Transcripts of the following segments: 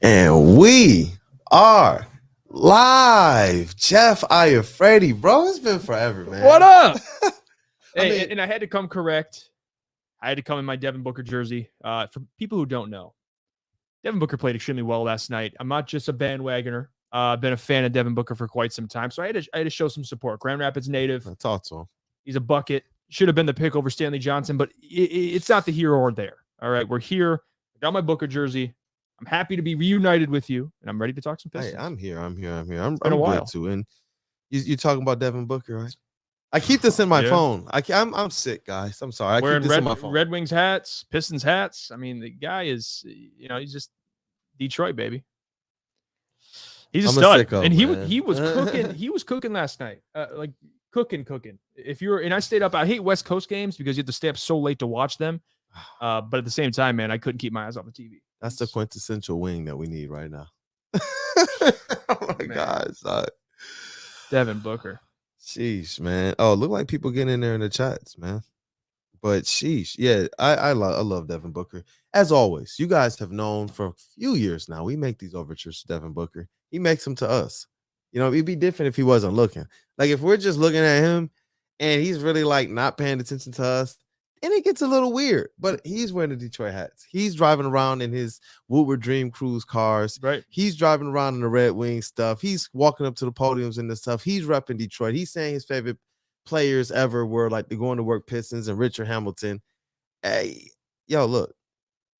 And we are live. Jeff Iafrate, bro. It's been forever, man. What up? I Hey, mean- and I had to come correct. I had to come in my Devin Booker jersey. For people who don't know, Devin Booker played extremely well last night. I'm not just a bandwagoner. I've been a fan of Devin Booker for quite some time, so I had to show some support. Grand Rapids native. I talked to him. He's a bucket. Should have been the pick over Stanley Johnson, but it's not the here or there. All right, we're here. I got my Booker jersey. I'm happy to be reunited with you, and I'm ready to talk some Pistons. Hey, I'm here. I'm been a while. good too. And you're talking about Devin Booker, right? I keep this in my phone. I'm sick, guys. I'm sorry. I Wearing keep this in my phone. Red Wings hats, Pistons hats. I mean, the guy is, he's just Detroit, baby. He's a stud, and he was cooking. He was cooking last night, like cooking. If you're, and I stayed up. I hate West Coast games because you have to stay up so late to watch them. But at the same time, man, I couldn't keep my eyes off the TV. That's the quintessential wing that we need right now. Oh my God, son. Devin Booker. Sheesh, man. Oh, look like people getting in there in the chats, man. But sheesh, yeah, I love Devin Booker. As always, you guys have known for a few years now, we make these overtures to Devin Booker. He makes them to us. You know, it'd be different if he wasn't looking. Like if we're just looking at him and he's really like not paying attention to us, and it gets a little weird. But he's wearing the Detroit hats. He's driving around in his Woodward Dream Cruise cars. Right. He's driving around in the Red Wing stuff. He's walking up to the podiums and the stuff. He's repping Detroit. He's saying his favorite players ever were like the Going to Work Pistons and Richard Hamilton. Hey, yo, look,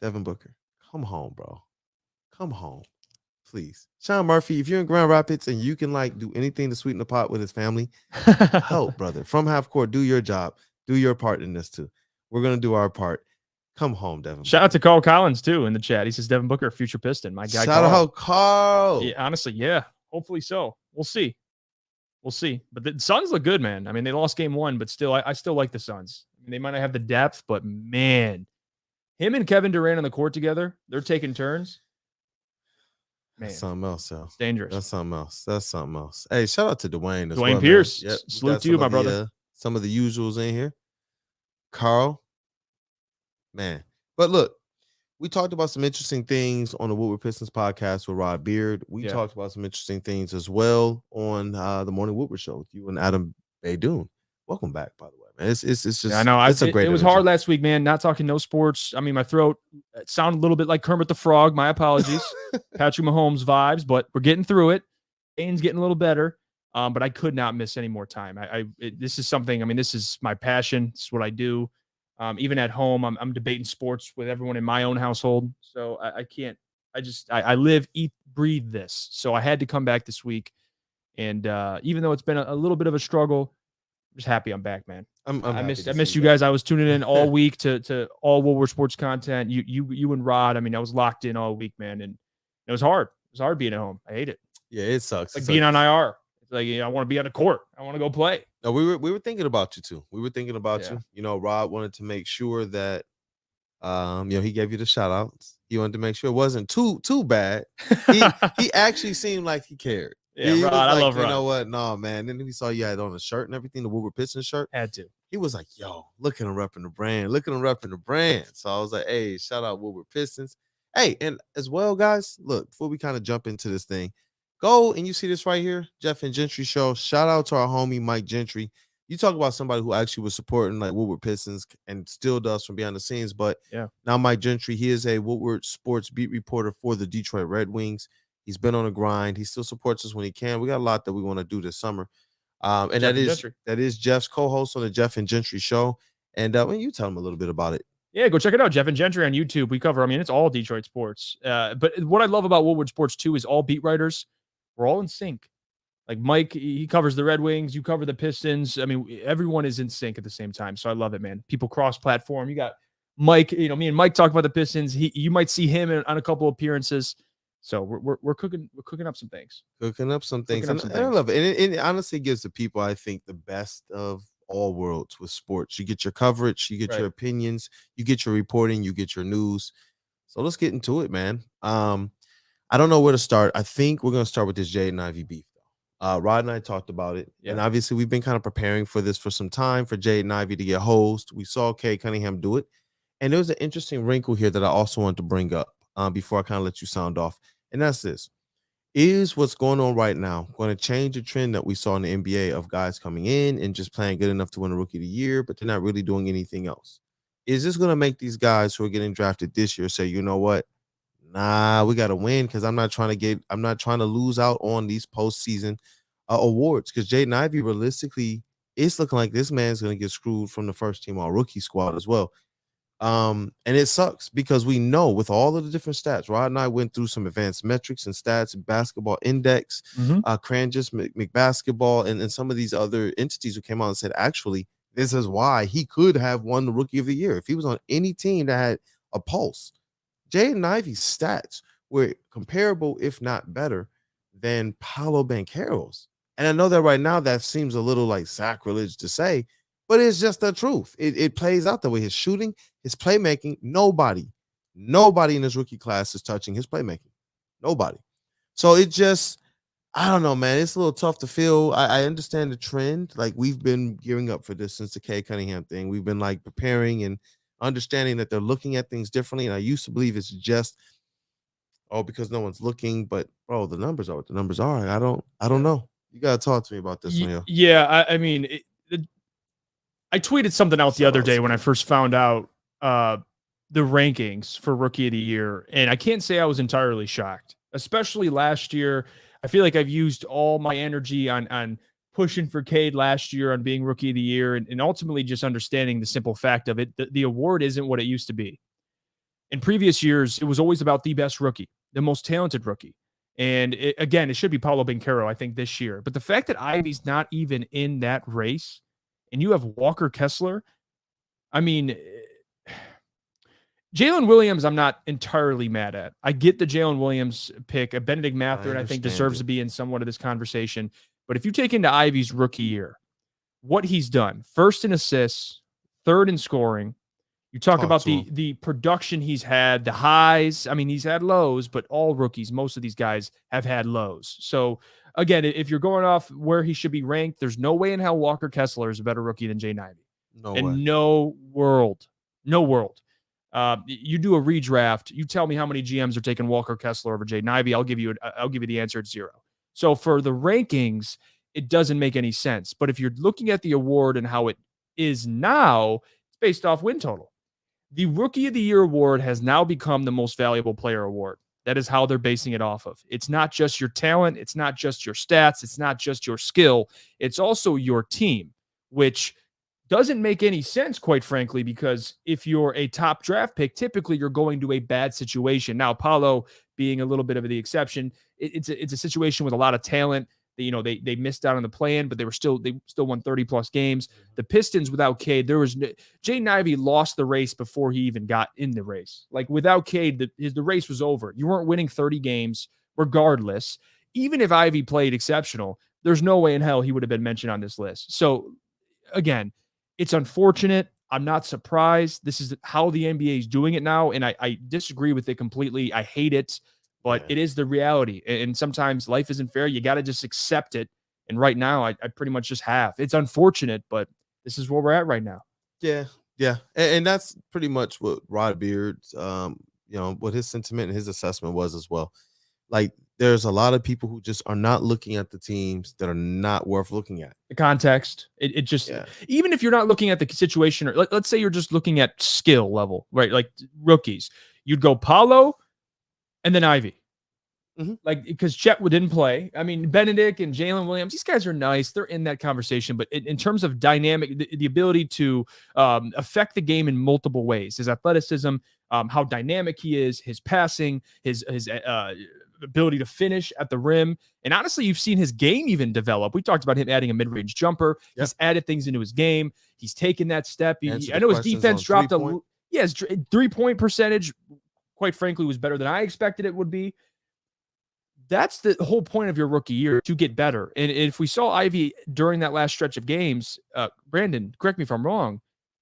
Devin Booker, come home, bro. Come home, please. Sean Murphy, if you're in Grand Rapids and you can like do anything to sweeten the pot with his family, help, brother. From half court, do your job. Do your part in this too. We're gonna do our part. Come home, Devin. Shout out to Carl Collins too in the chat. He says Devin Booker, future Piston. My guy. Shout out Carl. Yeah, honestly, yeah. Hopefully so. We'll see. But the Suns look good, man. I mean, they lost game one, but still, I still like the Suns. I mean, they might not have the depth, but man, him and Kevin Durant on the court together, they're taking turns. Man, that's something else, yo. It's dangerous. That's something else. Hey, shout out to Dwayne as Dwayne well, Pierce. Yep. Salute to you, my brother. Some of the usuals in here. Carl. Man. But look, we talked about some interesting things on the Woodward Pistons podcast with Rod Beard. We talked about some interesting things as well on the Morning Woodward Show with you and Adam Baydoun. Welcome back, by the way, man. It's just I know it's a great. It was hard last week, man. Not talking no sports. I mean, my throat sounded a little bit like Kermit the Frog. My apologies. Patrick Mahomes vibes, but we're getting through it. Dane's getting a little better. But I could not miss any more time. This is something. I mean, this is my passion. This is what I do. Even at home, I'm debating sports with everyone in my own household. So I can't. I live, eat, breathe this. So I had to come back this week, and even though it's been a little bit of a struggle, I'm just happy I'm back, man. I miss you guys. I was tuning in all week to all Woodward sports content. You and Rod. I mean, I was locked in all week, man, and it was hard. It was hard being at home. I hate it. Yeah, it sucks. Like being on IR. It's like, I want to be on the court. I want to go play. No, we were thinking about you too. We were thinking about you. You know, Rod wanted to make sure that he gave you the shout outs. He wanted to make sure it wasn't too bad. He actually seemed like he cared. Yeah, Rod, I love Rod. You know what? No, man. Then he saw you had on a shirt and everything, the Woodward Pistons shirt. Had to. He was like, yo, look at him repping the brand. Look at him repping the brand. So I was like, hey, shout out Woodward Pistons. Hey, and as well, guys, look, before we kind of jump into this thing, go and you see this right here, Jeff and Gentry show. Shout out to our homie Mike Gentry. You talk about somebody who actually was supporting like Woodward Pistons and still does from behind the scenes. But now Mike Gentry, he is a Woodward sports beat reporter for the Detroit Red Wings. He's been on the grind. He still supports us when he can. We got a lot that we want to do this summer. And that is Jeff's co-host on the Jeff and Gentry show. And when you tell him a little bit about it. Yeah, go check it out. Jeff and Gentry on YouTube. We cover, I mean, it's all Detroit sports. But what I love about Woodward Sports too is all beat writers. We're all in sync. Like Mike, he covers the Red Wings. You cover the Pistons. I mean, everyone is in sync at the same time. So I love it, man. People cross-platform. You got Mike. You know, me and Mike talk about the Pistons. You might see him on a couple appearances. So we're cooking up some things. And I love it. And it honestly gives the people, I think, the best of all worlds with sports. You get your coverage, you get your opinions, you get your reporting, you get your news. So let's get into it, man. I don't know where to start. I think we're gonna start with this Jaden Ivey beef. Rod and I talked about it, and obviously we've been kind of preparing for this for some time for Jaden Ivey to get host. We saw Kay Cunningham do it, and there was an interesting wrinkle here that I also wanted to bring up before I kind of let you sound off. And that's this. Is what's going on right now going to change the trend that we saw in the NBA of guys coming in and just playing good enough to win a rookie of the year, but they're not really doing anything else? Is this going to make these guys who are getting drafted this year say, you know what? Nah, we got to win because I'm not trying to lose out on these postseason awards. Because Jaden Ivey, realistically, it's looking like this man's going to get screwed from the first team all rookie squad as well. And it sucks because we know with all of the different stats, Rod and I went through some advanced metrics and stats, Basketball Index, Cranjus, McBasketball, and some of these other entities who came out and said, actually, this is why he could have won the Rookie of the Year if he was on any team that had a pulse. Jaden Ivey's stats were comparable, if not better, than Paolo Banchero's. And I know that right now that seems a little like sacrilege to say, but it's just the truth. It plays out that way. His shooting, his playmaking, nobody in this rookie class is touching his playmaking. Nobody. So it just, I don't know, man. It's a little tough to feel. I understand the trend. Like, we've been gearing up for this since the Cade Cunningham thing. We've been like preparing and understanding that they're looking at things differently. And I used to believe it's just, oh, because no one's looking. But bro, the numbers are what the numbers are. I don't know. You gotta talk to me about this one, yo. Yeah, I mean, I tweeted something out the other day when I first found out the rankings for Rookie of the Year, and I can't say I was entirely shocked, especially last year. I feel like I've used all my energy on pushing for Cade last year on being Rookie of the Year, and ultimately just understanding the simple fact of it. The award isn't what it used to be. In previous years, it was always about the best rookie, the most talented rookie. And again, it should be Paolo Banchero, I think, this year. But the fact that Ivey's not even in that race, and you have Walker Kessler, I mean, Jalen Williams, I'm not entirely mad at. I get the Jalen Williams pick. Benedict Mathurin, I think, deserves to be in somewhat of this conversation. But if you take into Ivey's rookie year, what he's done, first in assists, third in scoring, you talk about the production he's had, the highs. I mean, he's had lows, but all rookies, most of these guys have had lows. So, again, if you're going off where he should be ranked, there's no way in hell Walker Kessler is a better rookie than Jaden Ivey. No way. No world. You do a redraft. You tell me how many GMs are taking Walker Kessler over Jaden Ivey. I'll give you the answer at 0. So for the rankings, it doesn't make any sense. But if you're looking at the award and how it is now, it's based off win total. The Rookie of the Year award has now become the most valuable player award. That is how they're basing it off of. It's not just your talent. It's not just your stats. It's not just your skill. It's also your team, which doesn't make any sense, quite frankly, because if you're a top draft pick, typically you're going to a bad situation. Now, Paolo being a little bit of the exception, it's a situation with a lot of talent. They missed out on the play-in, but they still won 30+ games. The Pistons without Cade, Jaden Ivey lost the race before he even got in the race. Like, without Cade, the race was over. You weren't winning 30 games regardless. Even if Ivey played exceptional, there's no way in hell he would have been mentioned on this list. So, again, it's unfortunate. I'm not surprised. This is how the NBA is doing it now, and I disagree with it completely. I hate it. But it is the reality. And sometimes life isn't fair. You got to just accept it. And right now, I pretty much just have. It's unfortunate, but this is where we're at right now. Yeah. And that's pretty much what Rod Beard's, what his sentiment and his assessment was as well. Like, there's a lot of people who just are not looking at the teams that are not worth looking at. The context. It just, even if you're not looking at the situation, or let's say you're just looking at skill level, right? Like rookies, you'd go Paolo, and then Ivey. Like, because Chet didn't play. I mean, Benedict and Jalen Williams, these guys are nice. They're in that conversation. But in terms of dynamic, the ability to affect the game in multiple ways, his athleticism, how dynamic he is, his passing, his ability to finish at the rim. And honestly, you've seen his game even develop. We talked about him adding a mid-range jumper. Yep. He's added things into his game. He's taken that step. I know his defense dropped his 3-point percentage, quite frankly, was better than I expected it would be. That's the whole point of your rookie year, to get better. And if we saw Ivey during that last stretch of games, Brandon, correct me if I'm wrong,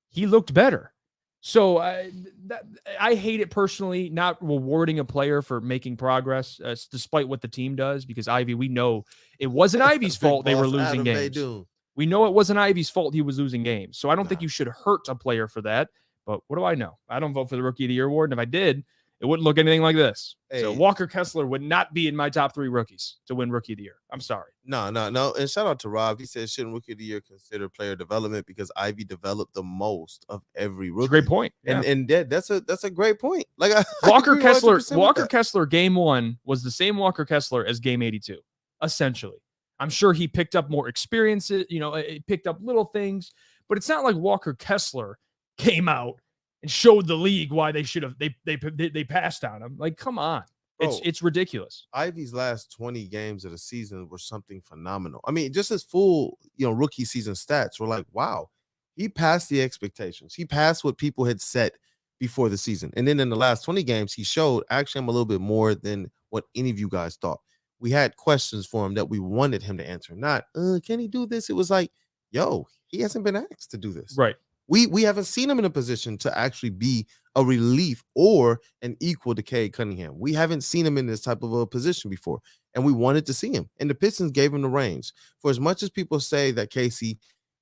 he looked better. So I hate it personally, not rewarding a player for making progress, despite what the team does, because Ivey, we know it wasn't Ivey's fault they were losing games. We know it wasn't Ivey's fault he was losing games. So I don't think you should hurt a player for that. But what do I know? I don't vote for the Rookie of the Year award. And if I did, it wouldn't look anything like this. So Hey. Walker Kessler would not be in my top 3 rookies to win Rookie of the Year. I'm sorry. No. And shout out to Rob. He said, shouldn't Rookie of the Year consider player development because Ivy developed the most of every rookie? It's a great point. Yeah. And that's a great point. Like Walker Kessler, game 1 was the same Walker Kessler as game 82, essentially. I'm sure he picked up more experiences, it picked up little things, but it's not like Walker Kessler came out and showed the league why they should have they passed on him. Like, come on. Bro, it's ridiculous. Ivy's last 20 games of the season were something phenomenal. I mean, just his full, rookie season stats were like, wow, he passed the expectations. He passed what people had set before the season. And then in the last 20 games, he showed, actually, I'm a little bit more than what any of you guys thought. We had questions for him that we wanted him to answer. Not, can he do this? It was like, yo, he hasn't been asked to do this. Right. We haven't seen him in a position to actually be a relief or an equal to Cade Cunningham. We haven't seen him in this type of a position before, and we wanted to see him. And the Pistons gave him the reins. For as much as people say that Casey,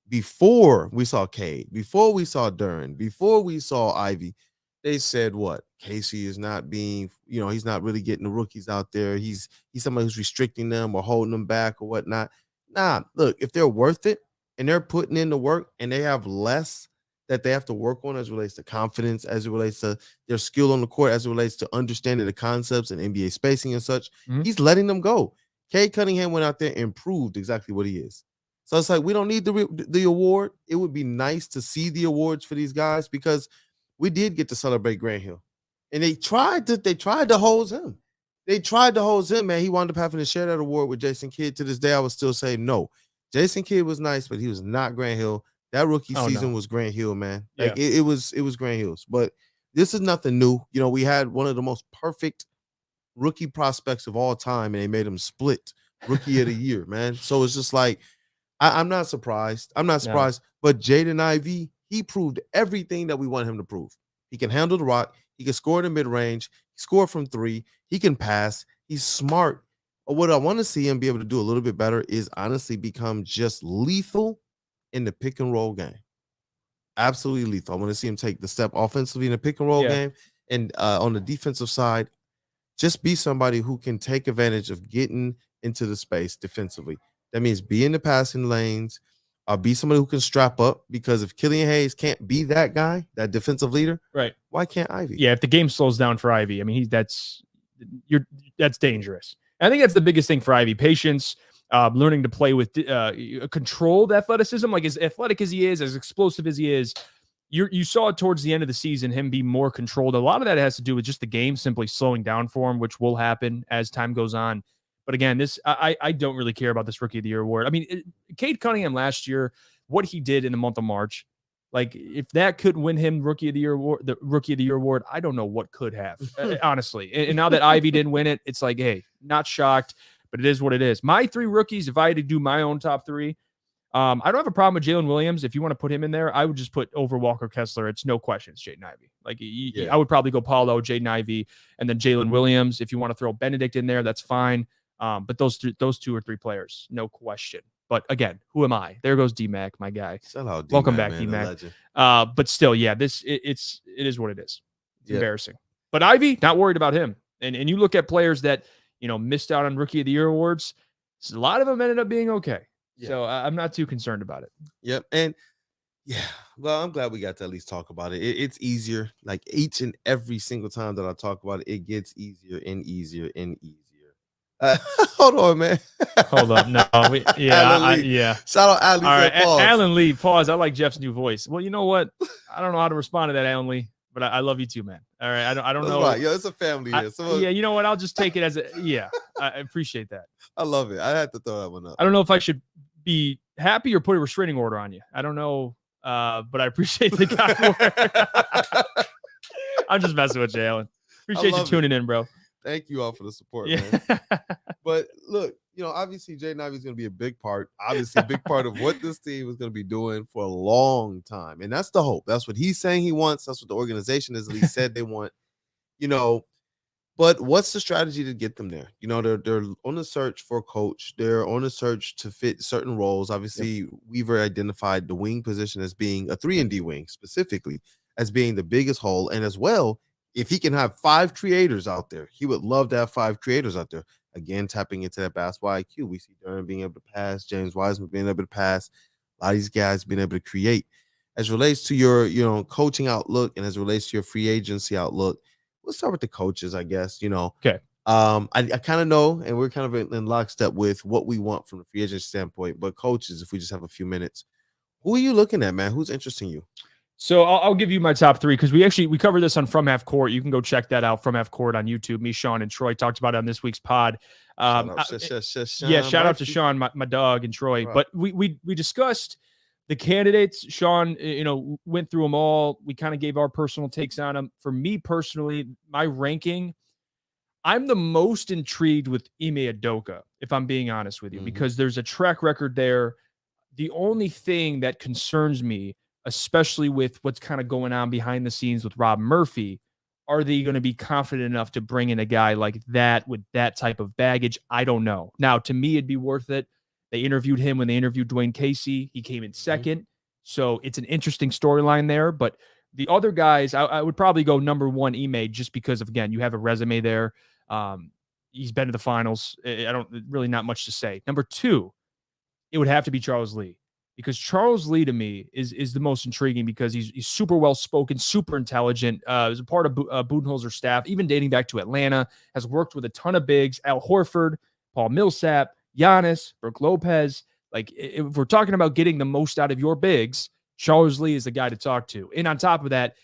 before we saw Cade, before we saw Duren, before we saw Ivy, they said what? Casey is not being, he's not really getting the rookies out there. He's somebody who's restricting them or holding them back or whatnot. Nah, look, if they're worth it and they're putting in the work and they have less that they have to work on as it relates to confidence, as it relates to their skill on the court, as it relates to understanding the concepts and NBA spacing and such, he's letting them go. Cade Cunningham went out there and proved exactly what he is. So it's like, we don't need the award. It would be nice to see the awards for these guys because we did get to celebrate Grant Hill. And they tried to hose him. They tried to hose him, man. He wound up having to share that award with Jason Kidd. To this day, I would still say no. Jason Kidd was nice, but he was not Grant Hill. That rookie season was Grant Hill, man. Like it was Grant Hill's. But this is nothing new. We had one of the most perfect rookie prospects of all time, and they made him split Rookie of the Year, man. So it's just like, I'm not surprised. No. But Jaden Ivey, he proved everything that we want him to prove. He can handle the rock. He can score in the mid-range. He score from 3. He can pass. He's smart. But what I want to see him be able to do a little bit better is honestly become just lethal in the pick and roll game. Absolutely lethal. I want to see him take the step offensively in the pick and roll game. And on the defensive side, just be somebody who can take advantage of getting into the space defensively. That means be in the passing lanes, be somebody who can strap up, because if Killian Hayes can't be that guy, that defensive leader, right? Why can't Ivy? Yeah, if the game slows down for Ivy, I mean, that's dangerous. I think that's the biggest thing for Ivy: patience, learning to play with controlled athleticism. Like, as athletic as he is, as explosive as he is, you saw it towards the end of the season, him be more controlled. A lot of that has to do with just the game simply slowing down for him, which will happen as time goes on. But again, I don't really care about this Rookie of the Year award. I mean, Cade Cunningham last year, what he did in the month of March, like, if that couldn't win him the Rookie of the Year award, I don't know what could have, honestly. And now that Ivy didn't win it, it's like, hey, not shocked, but it is what it is. My 3 rookies, if I had to do my own top 3, I don't have a problem with Jalen Williams. If you want to put him in there, I would just put over Walker Kessler. It's no questions, Jaden Ivey. Like, I would probably go Paulo, Jaden Ivey, and then Jalen Williams. If you want to throw Benedict in there, that's fine. But those 2 or 3 players, no question. But again, who am I? There goes D-Mac, my guy. Welcome back, D-Mac. But still, it is what it is. It's embarrassing. But Ivy, not worried about him. And you look at players that, missed out on Rookie of the Year awards, a lot of them ended up being okay. Yeah. So I'm not too concerned about it. Yep. And well, I'm glad we got to at least talk about it. It's easier. Like, each and every single time that I talk about it, it gets easier and easier and easier. Hold on, man. Hold up. No, Shout out Alan Lee. All right, Alan Lee, pause. I like Jeff's new voice. Well, you know what? I don't know how to respond to that, Alan Lee, but I love you too, man. All right, I don't know. Right. Yo, it's a family here. You know what? I'll just take it as I appreciate that. I love it. I had to throw that one up. I don't know if I should be happy or put a restraining order on you. I don't know, but I appreciate the kind word. I'm just messing with you, Alan. Appreciate you tuning in, bro. Thank you all for the support, man. But look, obviously Jaden Ivey is going to be a big part of what this team is going to be doing for a long time. And that's the hope. That's what he's saying he wants. That's what the organization has at least said they want. But what's the strategy to get them there? They're on the search for a coach. They're on a search to fit certain roles. Obviously, Weaver identified the wing position as being a 3-and-D wing, specifically as being the biggest hole. And as well, If he can have 5 creators out there, he would love to have 5 creators out there. Again, tapping into that basketball IQ. We see Durham being able to pass, James Wiseman being able to pass, a lot of these guys being able to create. As relates to your, coaching outlook and as relates to your free agency outlook, we'll start with the coaches, I guess. Okay. I kind of know, and we're kind of in lockstep with what we want from the free agent standpoint. But coaches, if we just have a few minutes, who are you looking at, man? Who's interesting you? So I'll give you my top 3 because we covered this on From Half Court. You can go check that out, From Half Court on YouTube. Me, Sean, and Troy talked about it on this week's pod. Shout out to Sean, my dog, and Troy. Right. But we discussed the candidates. Sean, went through them all. We kind of gave our personal takes on them. For me personally, my ranking, I'm the most intrigued with Ime Udoka, if I'm being honest with you, because there's a track record there. The only thing that concerns me, especially with what's kind of going on behind the scenes with Rob Murphy, are they going to be confident enough to bring in a guy like that with that type of baggage? I don't know. Now, to me, it'd be worth it. They interviewed him when they interviewed Dwayne Casey. He came in second. So it's an interesting storyline there. But the other guys, I would probably go number 1, Ime, just because of, again, you have a resume there. He's been to the finals. I don't really not much to say. Number 2, it would have to be Charles Lee. Because Charles Lee, to me, is the most intriguing because he's super well-spoken, super intelligent, is a part of Budenholzer's staff, even dating back to Atlanta, has worked with a ton of bigs, Al Horford, Paul Millsap, Giannis, Brook Lopez. Like, if we're talking about getting the most out of your bigs, Charles Lee is the guy to talk to. And on top of that,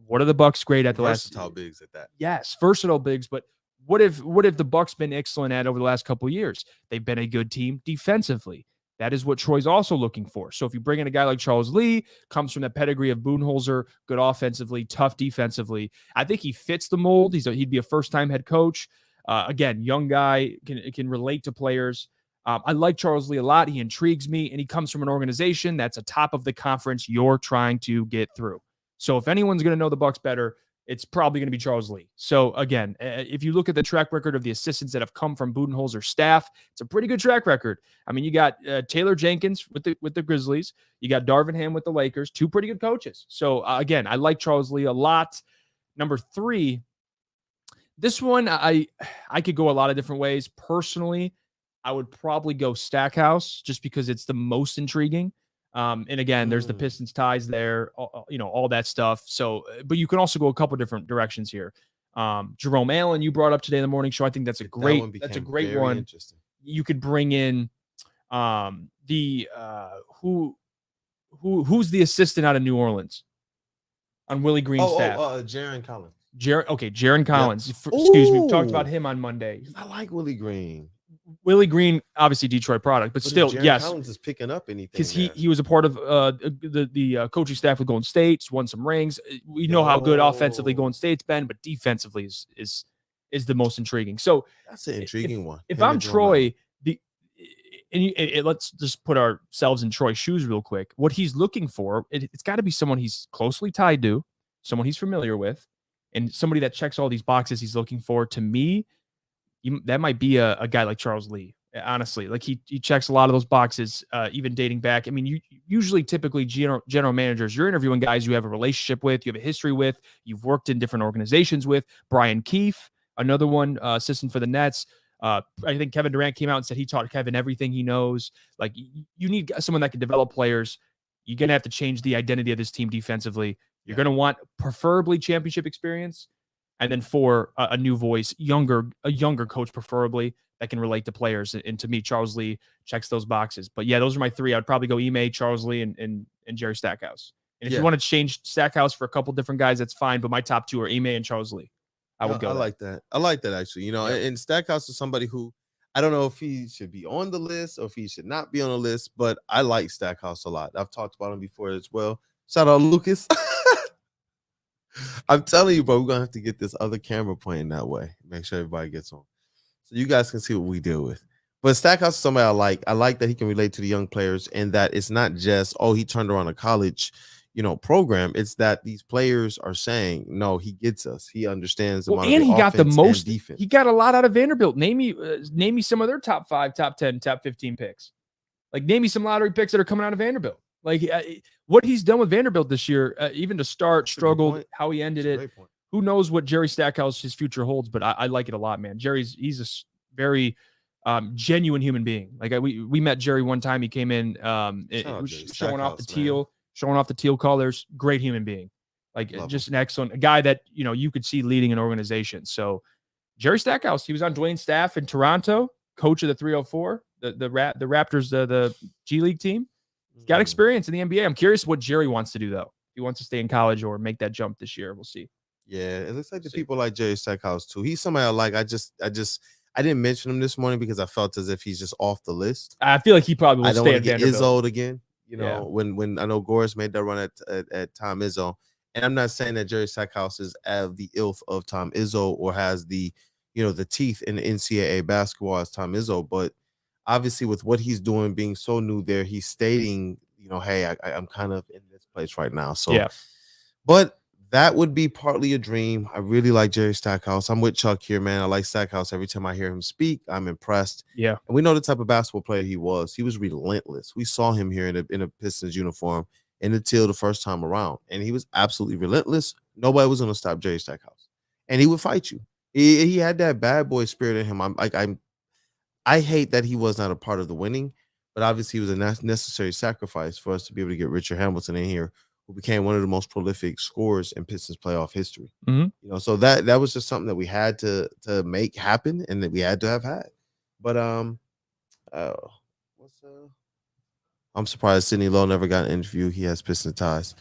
what are the Bucks great at the last? Versatile bigs at that. Yes, versatile bigs, but what if the Bucks been excellent at over the last couple of years? They've been a good team defensively. That is what Troy's also looking for. So if you bring in a guy like Charles Lee, comes from the pedigree of Budenholzer, good offensively, tough defensively, I think he fits the mold. He'd be a first-time head coach. Again, young guy, can relate to players. I like Charles Lee a lot. He intrigues me, and he comes from an organization that's a top of the conference you're trying to get through. So if anyone's going to know the Bucks better, it's probably going to be Charles Lee. So again, if you look at the track record of the assistants that have come from Budenholzer's staff, it's a pretty good track record. I mean, you got Taylor Jenkins with the Grizzlies. You got Darvin Ham with the Lakers, 2 pretty good coaches. So again, I like Charles Lee a lot. Number 3, this one, I could go a lot of different ways. Personally, I would probably go Stackhouse just because it's the most intriguing. And again, there's the Pistons ties there, all that stuff. So, but you can also go a couple different directions here. Jerome Allen, you brought up today in the morning show. I think that's a great one. You could bring in who's the assistant out of New Orleans on Willie Green's staff? Jaron Collins. Jaron Collins. Yep. Excuse me. We talked about him on Monday. I like Willie Green. Willie Green, obviously Detroit product, but still, yes. Collins is picking up anything because he was a part of the coaching staff with Golden State, won some rings. We know how good offensively Golden State's been, but defensively is the most intriguing. So that's an intriguing one. If I'm Troy, let's just put ourselves in Troy's shoes real quick. What he's looking for, it's got to be someone he's closely tied to, someone he's familiar with, and somebody that checks all these boxes he's looking for. To me, that might be a guy like Charles Lee. Honestly, like he checks a lot of those boxes, even dating back. I mean, you usually typically general managers, you're interviewing guys you have a relationship with, you have a history with, you've worked in different organizations with. Brian Keefe, another one, assistant for the Nets. I think Kevin Durant came out and said he taught Kevin everything he knows. Like, you need someone that can develop players. You're going to have to change the identity of this team defensively. You're going to want preferably championship experience. And then for a new voice, a younger coach, preferably, that can relate to players. And to me, Charles Lee checks those boxes. But yeah, those are my 3. I'd probably go Ime, Charles Lee, and Jerry Stackhouse. And if you want to change Stackhouse for a couple different guys, that's fine. But my top 2 are Ime and Charles Lee. I would go. I like that. I like that, actually. And Stackhouse is somebody who, I don't know if he should be on the list or if he should not be on the list, but I like Stackhouse a lot. I've talked about him before as well. Shout out Lucas. I'm telling you, bro, we're going to have to get this other camera pointing that way. Make sure everybody gets on. So you guys can see what we deal with. But Stackhouse is somebody I like. I like that he can relate to the young players and that it's not just, he turned around a college, program. It's that these players are saying, no, he gets us. He understands the and he got the most defense. He got a lot out of Vanderbilt. Name me some of their top 5, top 10, top 15 picks. Like, name me some lottery picks that are coming out of Vanderbilt. Like, what he's done with Vanderbilt this year, even to start, struggled, how he ended it. who knows what Jerry Stackhouse his future holds, but I like it a lot, man. He's a very genuine human being. Like we met Jerry one time. He came in, showing off the teal colors. Great human being, like just an excellent a guy that you could see leading an organization. So Jerry Stackhouse, he was on Dwayne's staff in Toronto, coach of the 304, the Raptors, the G League team. He's got experience in the NBA. I'm curious what Jerry wants to do though. If he wants to stay in college or make that jump this year. We'll see. Yeah, it looks like the people like Jerry Stackhouse too. He's somebody I like. I didn't mention him this morning because I felt as if he's just off the list. I feel like he probably will stay at Vanderbilt. Izzo again. When I know Goris made that run at Tom Izzo, and I'm not saying that Jerry Stackhouse is of the ilk of Tom Izzo or has the the teeth in the NCAA basketball as Tom Izzo, but obviously with what he's doing, being so new there, he's stating, hey, I'm kind of in this place right now. So yeah, but that would be partly a dream. I really like Jerry Stackhouse. I'm with Chuck here, man. I like Stackhouse. Every time I hear him speak, I'm impressed. Yeah. And we know the type of basketball player he was. He was relentless. We saw him here in a Pistons uniform in the teal the first time around, and he was absolutely relentless. Nobody was going to stop Jerry Stackhouse, and he would fight you. He had that bad boy spirit in him. I hate that he was not a part of the winning, but obviously he was a necessary sacrifice for us to be able to get Richard Hamilton in here, who became one of the most prolific scorers in Pistons playoff history. Mm-hmm. So that was just something that we had to make happen and that we had to have had. But I'm surprised Sidney Lowe never got an interview. He has Piston ties.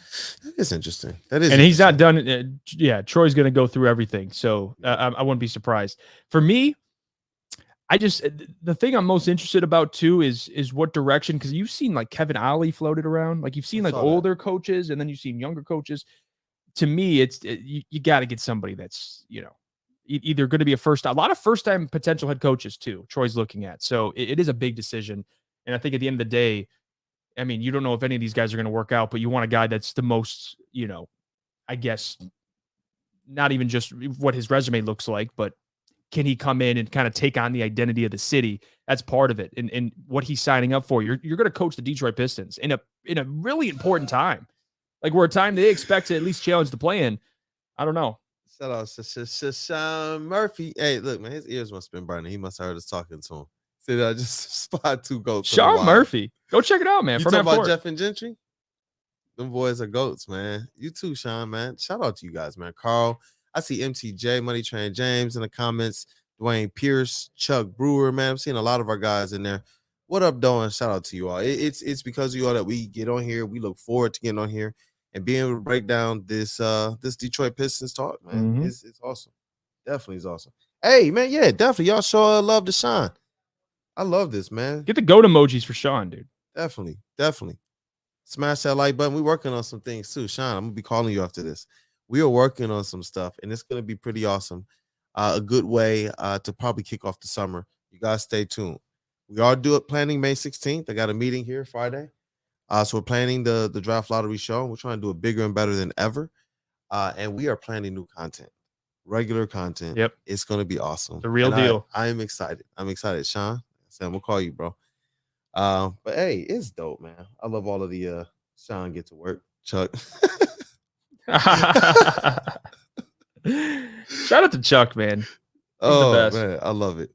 That is interesting. And he's not done. Troy's going to go through everything. So I wouldn't be surprised. For me, the thing I'm most interested about too is what direction, because you've seen like Kevin Ollie floated around, like you've seen like older coaches and then you've seen younger coaches. To me, you got to get somebody that's either going to be a lot of first time potential head coaches too. Troy's looking at, so it is a big decision, and I think at the end of the day, I mean, you don't know if any of these guys are going to work out, but you want a guy that's the most I guess not even just what his resume looks like, but can he come in and kind of take on the identity of the city? That's part of it. And what he's signing up for. You're going to coach the Detroit Pistons in a really important time. Like we're a time they expect to at least challenge the play-in. I don't know. Shout out to Sean Murphy. Hey, look, man, his ears must have been burning. He must have heard us talking to him. See, I just spot two goats. Sean Murphy. Go check it out, man. You talking about Jeff and Gentry? Them boys are goats, man. You too, Sean, man. Shout out to you guys, man. Carl. I see MTJ, Money Train James in the comments. Dwayne Pierce, Chuck Brewer, man. I'm seeing a lot of our guys in there. What up, Doan? Shout out to you all. It's because of you all that we get on here. We look forward to getting on here and being able to break down this Detroit Pistons talk, man. Mm-hmm. It's awesome. Definitely is awesome. Hey, man, yeah, definitely. Y'all show love to Sean. I love this, man. Get the goat emojis for Sean, dude. Definitely. Smash that like button. We're working on some things too. Sean, I'm going to be calling you after this. We are working on some stuff, and it's going to be pretty awesome. A good way to probably kick off the summer. You guys stay tuned. We are planning May 16th. I got a meeting here Friday. So we're planning the draft lottery show. We're trying to do it bigger and better than ever. And we are planning new content, regular content. Yep. It's going to be awesome. The real deal. I am excited. Sean. I'm going to call you, bro. But hey, it's dope, man. I love all of the Sean get to work. Chuck. Shout out to Chuck, man. He's the best. Man, I love it.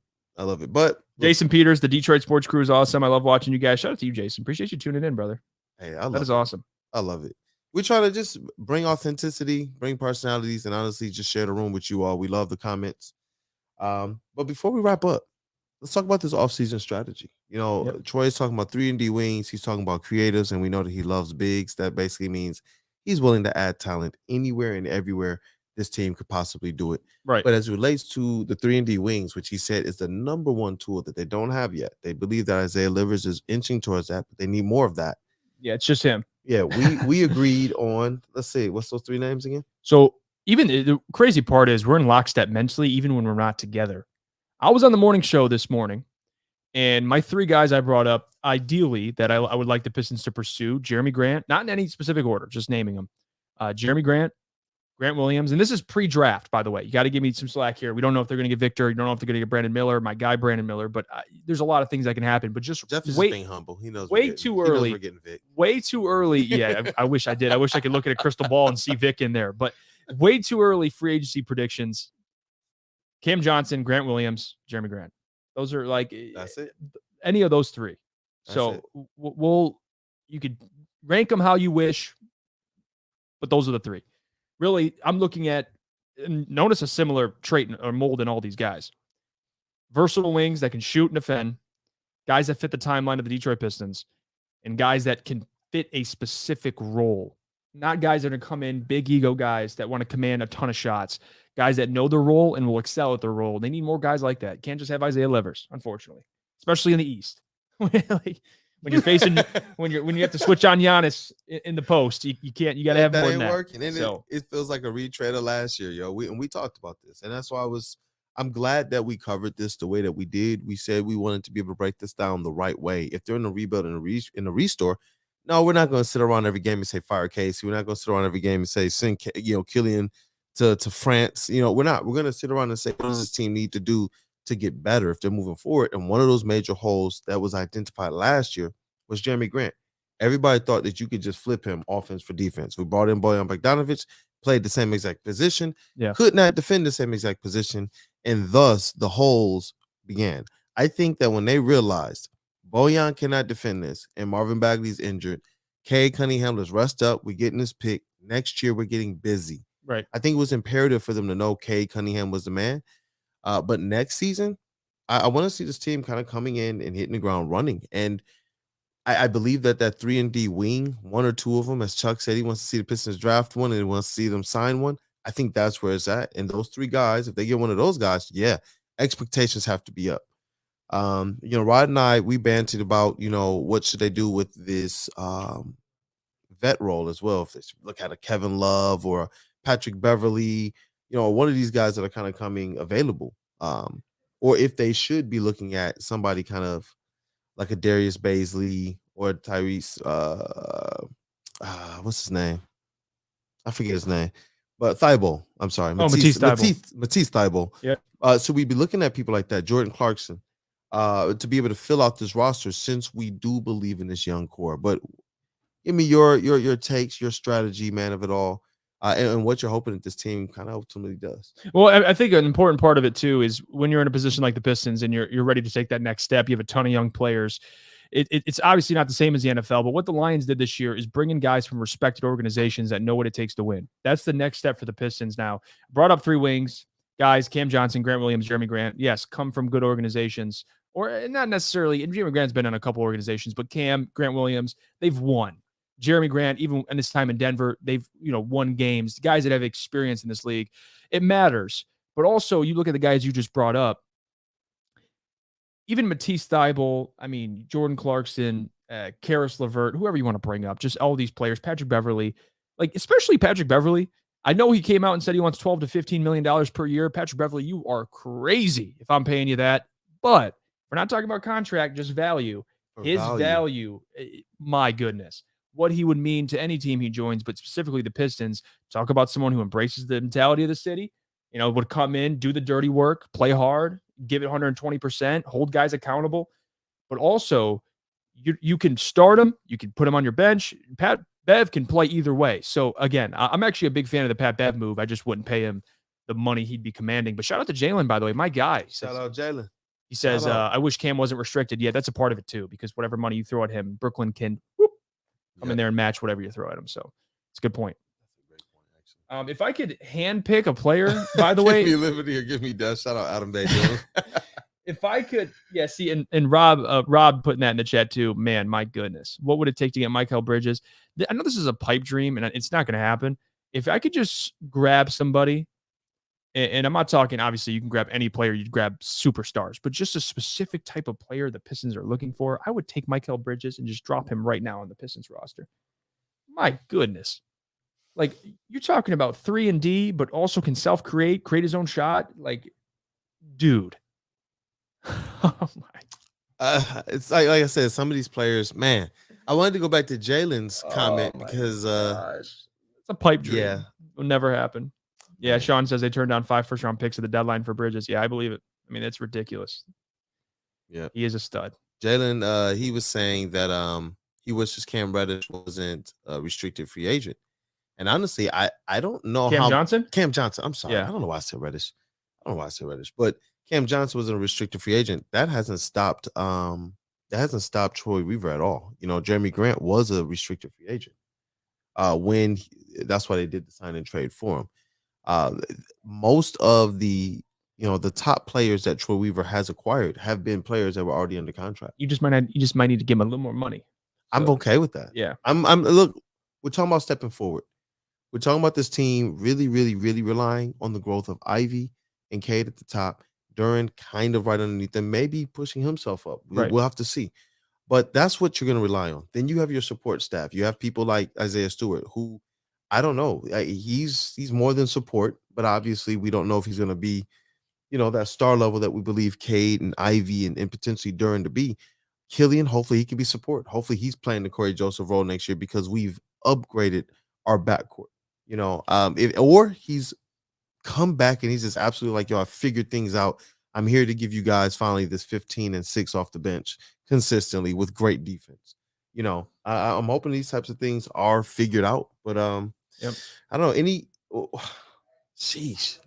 But Jason Peters, the Detroit Sports Crew is awesome. I love watching you guys. Shout out to you, Jason. Appreciate you tuning in, brother. Hey, that is awesome. I love it. We try to just bring authenticity, bring personalities, and honestly just share the room with you all. We love the comments. But before we wrap up, let's talk about this offseason strategy. Troy's talking about 3-and-D wings. He's talking about creatives, and we know that he loves bigs. That basically means he's willing to add talent anywhere and everywhere this team could possibly do it. Right. But as it relates to the 3-and-D wings, which he said is the number one tool that they don't have yet, they believe that Isaiah Livers is inching towards that, but they need more of that. Yeah, it's just him. Yeah, we agreed on, let's see, what's those 3 names again? So even the crazy part is we're in lockstep mentally, even when we're not together. I was on the morning show this morning, and my 3 guys I brought up, ideally, that I would like the Pistons to pursue: Jeremy Grant, not in any specific order, just naming them. Jeremy Grant Williams, and this is pre-draft, by the way. You got to give me some slack here. We don't know if they're going to get Victor. You don't know if they're going to get Brandon Miller, my guy Brandon Miller, but there's a lot of things that can happen. But just Jeff is being humble. He knows way too early. He knows we're getting Vic. Way too early. Yeah, I wish I did. I wish I could look at a crystal ball and see Vic in there. But way too early free agency predictions. Cam Johnson, Grant Williams, Jeremy Grant. Those are like That's it. any of those three. That's So it. you could rank them how you wish, but those are the three. Really, I'm looking at, and notice a similar trait or mold in all these guys. Versatile wings that can shoot and defend, guys that fit the timeline of the Detroit Pistons, and guys that can fit a specific role. Not guys that are going to come in, big ego guys that want to command a ton of shots, guys that know their role and will excel at their role. They need more guys like that. Can't just have Isaiah Livers, unfortunately, especially in the East. Like, when you're facing, when you have to switch on Giannis in the post, you can't. You got to have more than that. Working. And so it feels like a retread of last year, yo. We talked about this, and that's why I'm glad that we covered this the way that we did. We said we wanted to be able to break this down the right way. If they're in a rebuild and a restore, no, we're not going to sit around every game and say fire Casey. We're not going to sit around every game and say send Killian to France. We're not. We're going to sit around and say, what does this team need to do to get better if they're moving forward? And one of those major holes that was identified last year was Jeremy Grant. Everybody thought that you could just flip him offense for defense. We brought in Bojan Bogdanovic, played the same exact position, could not defend the same exact position, and thus the holes began. I think that when they realized Bojan cannot defend this and Marvin Bagley's injured, Cade Cunningham is rest up, we're getting this pick. Next year, we're getting busy. Right. I think it was imperative for them to know Cade Cunningham was the man. But next season, I want to see this team kind of coming in and hitting the ground running. And I believe that 3-and-D wing, one or two of them, as Chuck said, he wants to see the Pistons draft one and he wants to see them sign one. I think that's where it's at. And those three guys, if they get one of those guys, expectations have to be up. Rod and I, we bantered about, what should they do with this vet role as well. If they look at a Kevin Love or a Patrick Beverly, one of these guys that are kind of coming available. Or if they should be looking at somebody kind of like a Darius Baisley or Tyrese, what's his name? I forget his name. But Thibault, I'm sorry. Matisse Thibault. Yeah. So we'd be looking at people like that, Jordan Clarkson, to be able to fill out this roster since we do believe in this young core. But give me your takes, your strategy, man, of it all. And what you're hoping that this team kind of ultimately does. Well, I think an important part of it too is when you're in a position like the Pistons and you're ready to take that next step. You have a ton of young players. It's obviously not the same as the NFL, but what the Lions did this year is bringing guys from respected organizations that know what it takes to win. That's the next step for the Pistons now. Brought up three wings, guys, Cam Johnson, Grant Williams, Jeremy Grant. Yes, come from good organizations, or not necessarily. And Jeremy Grant's been on a couple organizations, but Cam, Grant Williams, they've won. Jeremy Grant, even in his time in Denver, they've won games. Guys that have experience in this league, it matters. But also, you look at the guys you just brought up. Even Matisse Thybulle, Jordan Clarkson, Karis LeVert, whoever you want to bring up, just all these players, Patrick Beverly, especially Patrick Beverly. I know he came out and said he wants $12 to $15 million per year. Patrick Beverly, you are crazy if I'm paying you that. But we're not talking about contract, just value. His value, my goodness. What he would mean to any team he joins, but specifically the Pistons. Talk about someone who embraces the mentality of the city, would come in, do the dirty work, play hard, give it 120%, hold guys accountable. But also, you can start him, you can put him on your bench. Pat Bev can play either way. So, again, I'm actually a big fan of the Pat Bev move. I just wouldn't pay him the money he'd be commanding. But shout out to Jalen, by the way, my guy. Shout out Jalen. He says, I wish Cam wasn't restricted. Yeah, that's a part of it, too, because whatever money you throw at him, Brooklyn can come in there and match whatever you throw at him. So it's a good point. That's a great point, actually. If I could hand pick a player, by the way, give me liberty or give me death. Shout out Adam Day. If I could, see, and Rob putting that in the chat too. Man, my goodness, what would it take to get Mikal Bridges? I know this is a pipe dream, and it's not going to happen. If I could just grab somebody, and I'm not talking, obviously, you can grab any player, you'd grab superstars, but just a specific type of player the Pistons are looking for, I would take Mikal Bridges and just drop him right now on the Pistons roster. My goodness. You're talking about 3-and-D, but also can self-create, create his own shot. Dude. Oh my. It's like I said, some of these players, man, I wanted to go back to Jalen's comment because it's a pipe dream. Yeah. It'll never happen. Yeah, Sean says they turned down 5 first-round picks at the deadline for Bridges. Yeah, I believe it. It's ridiculous. Yeah. He is a stud. Jalen, he was saying that he wishes Cam Reddish wasn't a restricted free agent. And honestly, I don't know Cam how Johnson? Cam Johnson. I'm sorry. Yeah. I don't know why I said Reddish. I don't know why I said Reddish, but Cam Johnson was a restricted free agent. That hasn't stopped Troy Weaver at all. Jeremy Grant was a restricted free agent. That's why they did the sign and trade for him. Most of the top players that Troy Weaver has acquired have been players that were already under contract. You just might need to give him a little more money. I'm okay with that. Yeah. I'm look, we're talking about stepping forward. We're talking about this team really, really, really relying on the growth of Ivy and Cade at the top. Duran kind of right underneath them, maybe pushing himself up. Right. We'll have to see. But that's what you're going to rely on. Then you have your support staff. You have people like Isaiah Stewart, who I don't know. He's more than support, but obviously we don't know if he's going to be, that star level that we believe Cade and Ivy and potentially Duran to be. Killian, hopefully he can be support. Hopefully he's playing the Corey Joseph role next year because we've upgraded our backcourt. Or he's come back and he's just absolutely like, yo, I figured things out. I'm here to give you guys finally this 15 and 6 off the bench consistently with great defense. I'm hoping these types of things are figured out. But Yep. I don't know. Sheesh.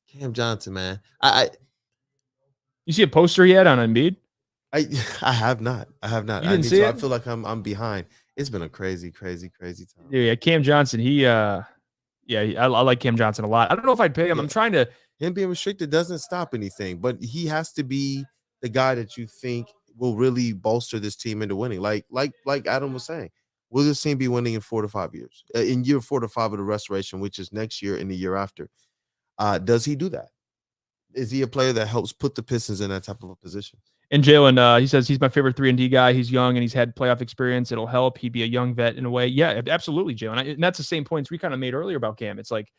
Cam Johnson, man. You see a poster he had on Embiid? I have not. I didn't see it? I feel like I'm behind. It's been a crazy time. Yeah, Cam Johnson. I like Cam Johnson a lot. I don't know if I'd pay him. Yeah. I'm trying to. Him being restricted doesn't stop anything, but he has to be the guy that you think will really bolster this team into winning. Like Adam was saying, will this team be winning in 4 to 5 years? In year 4 to 5 of the restoration, which is next year and the year after. Does he do that? Is he a player that helps put the Pistons in that type of a position? And Jalen, he says he's my favorite 3-and-D guy. He's young and he's had playoff experience. It'll help. He'd be a young vet in a way. Yeah, absolutely, Jalen. And that's the same points we kind of made earlier about Cam. It's like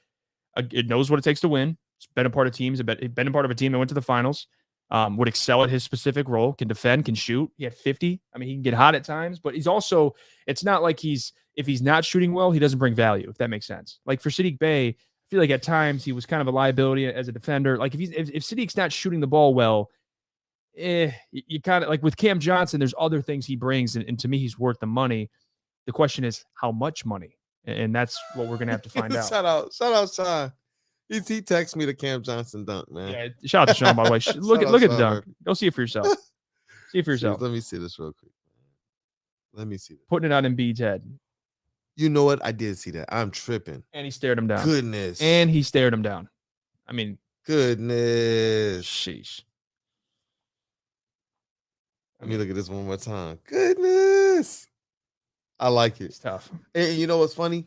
it knows what it takes to win. It's been a part of teams. It's been a part of a team that went to the finals. Would excel at his specific role. Can defend. Can shoot. He had 50. I mean, he can get hot at times. But he's also. It's not like if he's not shooting well, he doesn't bring value. If that makes sense. Like for Sadiq Bey, I feel like at times he was kind of a liability as a defender. Like if Sadiq's not shooting the ball well, you kind of like with Cam Johnson. There's other things he brings, and to me, he's worth the money. The question is how much money, and that's what we're gonna have to find out. Shout out, Sean. He texted me the Cam Johnson dunk, man. Yeah, shout out to Sean, by the way. Look at the dunk. Go see it for yourself. See it for yourself. Let me see this real quick. Let me see this. Putting it on Embiid's head. You know what? I did see that. I'm tripping. And he stared him down. Goodness. And he stared him down. I mean, goodness. Sheesh. Let me look at this one more time. Goodness. I like it. It's tough. And you know what's funny?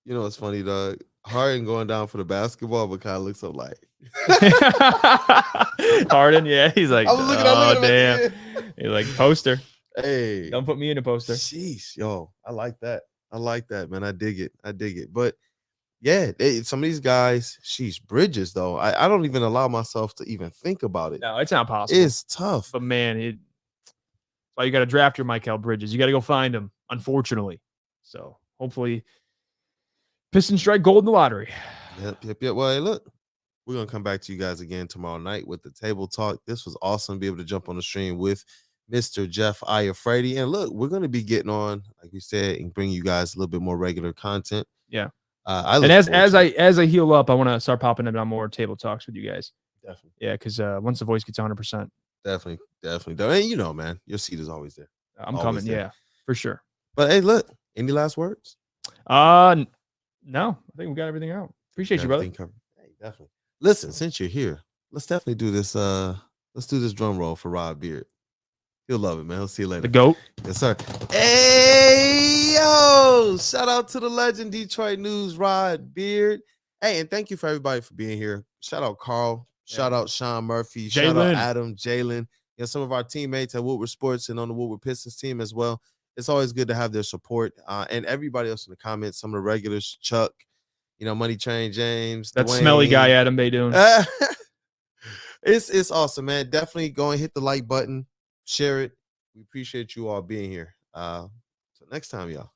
Dog. Harden going down for the basketball, but kind of looks up like Harden. Yeah, he's like, damn. He's like poster. Hey, don't put me in a poster. Sheesh, yo, I like that, man. I dig it. But yeah, some of these guys, sheesh, Bridges though. I don't even allow myself to even think about it. No, it's not possible. It's tough. But man, so you got to draft your Mikal Bridges. You got to go find him. Unfortunately, so hopefully. Pistons strike gold in the lottery. Yep. Well, hey, look, we're going to come back to you guys again tomorrow night with the table talk. This was awesome to be able to jump on the stream with Mr. Jeff Iafrate. And look, we're going to be getting on, like we said, and bring you guys a little bit more regular content. Yeah. And as I heal up, I want to start popping in on more table talks with you guys. Definitely. Yeah, because once the voice gets 100%. Definitely. And man, your seat is always there. I'm always coming, yeah, for sure. But hey, look, any last words? No, I think we got everything out. Appreciate you, brother. Hey, definitely. Listen, since you're here, let's definitely do this. Let's do this drum roll for Rod Beard. He'll love it, man. He'll see you later. The GOAT. Yes, sir. Hey, yo! Shout out to the legend, Detroit News, Rod Beard. Hey, and thank you for everybody for being here. Shout out Carl. Yeah. Shout out Sean Murphy. Shout out Adam, Jalen. Some of our teammates at Woodward Sports and on the Woodward Pistons team as well. It's always good to have their support, and everybody else in the comments. Some of the regulars, Chuck, Money Train James, that Dwayne. Smelly guy, Adam Baydoun. It's awesome, man. Definitely go and hit the like button, share it. We appreciate you all being here. So next time, y'all.